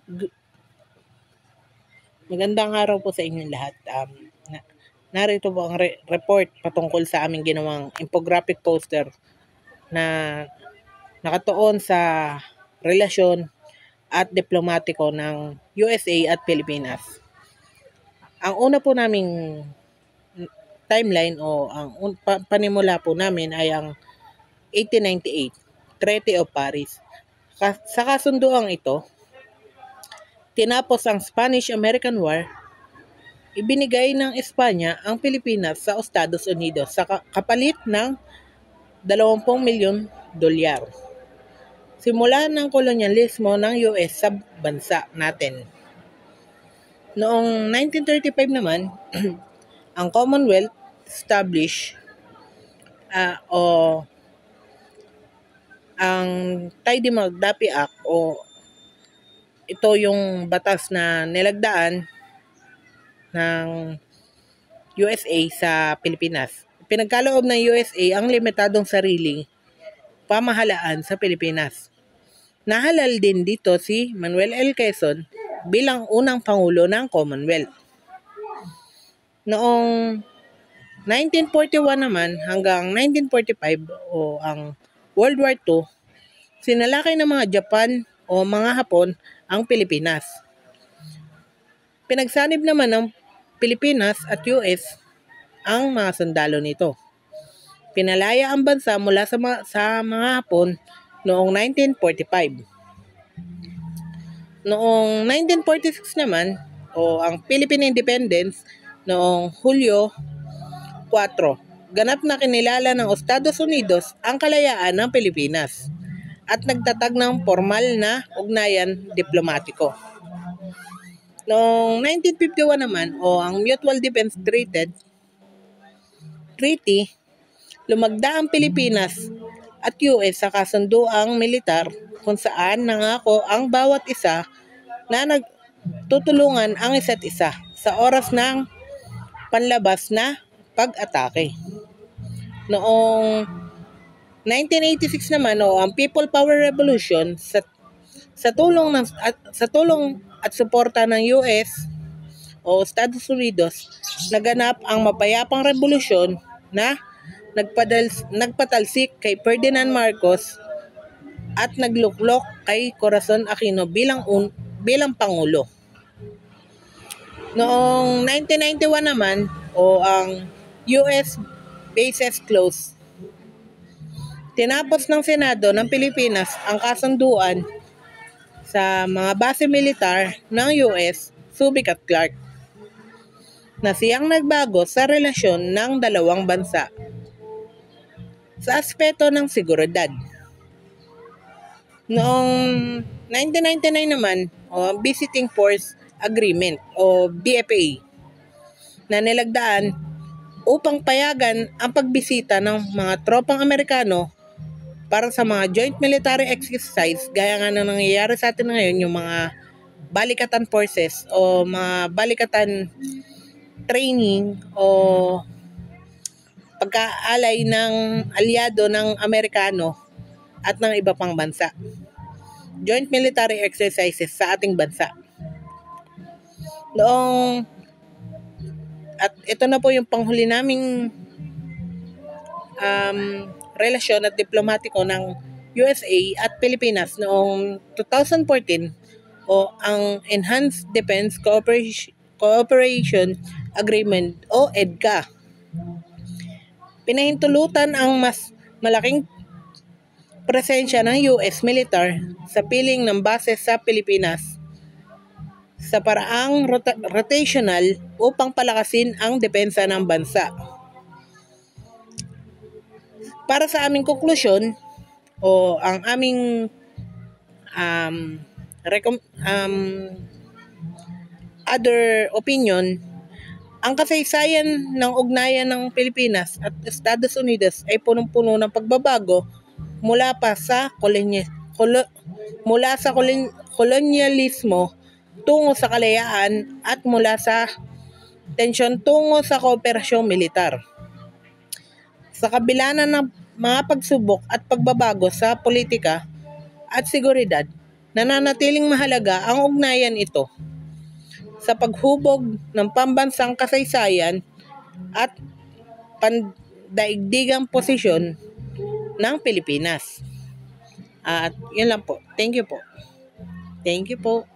Gu- Magandang araw po sa inyong lahat. Narito po ang report patungkol sa aming ginawang infographic poster na nakatuon sa relasyon at diplomatiko ng USA at Pilipinas. Ang una po naming timeline o ang panimula po namin ay ang 1898, Treaty of Paris. Sa kasunduang ito, tinapos ang Spanish-American War. Ibinigay ng Espanya ang Pilipinas sa Estados Unidos sa kapalit ng 20 milyon dolyar. Simula ng kolonyalismo ng US sa bansa natin. Noong 1935 naman, ang Commonwealth established ang Taidi-Magdapi Act o ito yung batas na nilagdaan ng USA sa Pilipinas. Pinagkaloob ng USA ang limitadong sariling pamahalaan sa Pilipinas. Nahalal din dito si Manuel L. Quezon bilang unang pangulo ng Commonwealth. Noong 1941 naman hanggang 1945 o ang World War II, sinalakay ng mga Japan o mga Hapon ang Pilipinas. Pinagsanib naman ng Pilipinas at US ang mga sundalo nito. Pinalaya ang bansa mula sa mga Hapon noong 1945. Noong 1946 naman, o ang Philippine Independence noong Hulyo 4, ganap na kinilala ng Estados Unidos ang kalayaan ng Pilipinas at nagtatag ng formal na ugnayan diplomatiko. Noong 1951 naman, o ang Mutual Defense Treaty, lumagda ang Pilipinas at US sa kasunduang militar kung saan nangako ang bawat isa na nagtutulungan ang isa't isa sa oras ng panlabas na pag-atake. Noong 1986 naman, o ang People Power Revolution sa tulong at suporta ng US o Estados Unidos, naganap ang mapayapang revolusyon na nagpatalsik kay Ferdinand Marcos at nagluklok kay Corazon Aquino bilang Pangulo. Noong 1991 naman, o ang US bases closed, tinapos ng Senado ng Pilipinas ang kasunduan sa mga base militar ng US, Subic at Clark, na siyang nagbago sa relasyon ng dalawang bansa sa aspeto ng seguridad. Noong 1999 naman, o Visiting Force Agreement o BFA, na nilagdaan upang payagan ang pagbisita ng mga tropang Amerikano para sa mga joint military exercise gaya nga ng nangyayari sa atin ngayon, yung mga balikatan forces o mga balikatan training o pagkaalay ng aliado ng Amerikano at ng iba pang bansa. Joint military exercises sa ating bansa. At ito na po yung panghuli naming relasyon at diplomatiko ng USA at Pilipinas noong 2014 o ang Enhanced Defense Cooperation Agreement o EDCA. Pinahintulutan ang mas malaking presensya ng US militar sa piling ng base sa Pilipinas sa paraang rotational upang palakasin ang depensa ng bansa. Para sa aming konklusyon o ang aming other opinion, ang kasaysayan ng ugnayan ng Pilipinas at Estados Unidos ay punong-puno ng pagbabago mula sa kolonyalismo tungo sa kalayaan at mula sa tensyon tungo sa kooperasyong militar. Sa kabila ng mga pagsubok at pagbabago sa politika at seguridad, nananatiling mahalaga ang ugnayan ito sa paghubog ng pambansang kasaysayan at pandaigdigang posisyon ng Pilipinas. At yun lang po. Thank you po. Thank you po.